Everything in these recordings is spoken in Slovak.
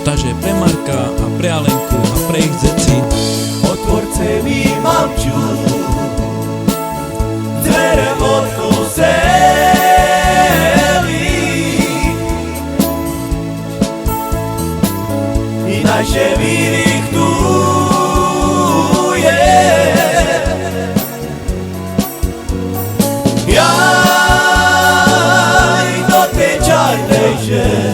Takže pre Marka a pre Alenku a pre ich deti. Otvorce mi mamču, dvere otvorili i naše vyrichtuje. Jaj do tej čarnej ženy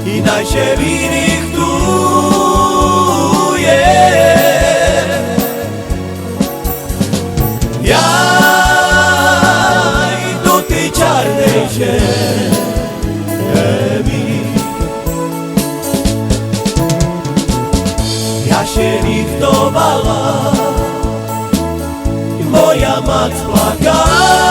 i naše vyrichtuje. Jaj do tej čarnej ženy ja się richtovala, moja mac plakała.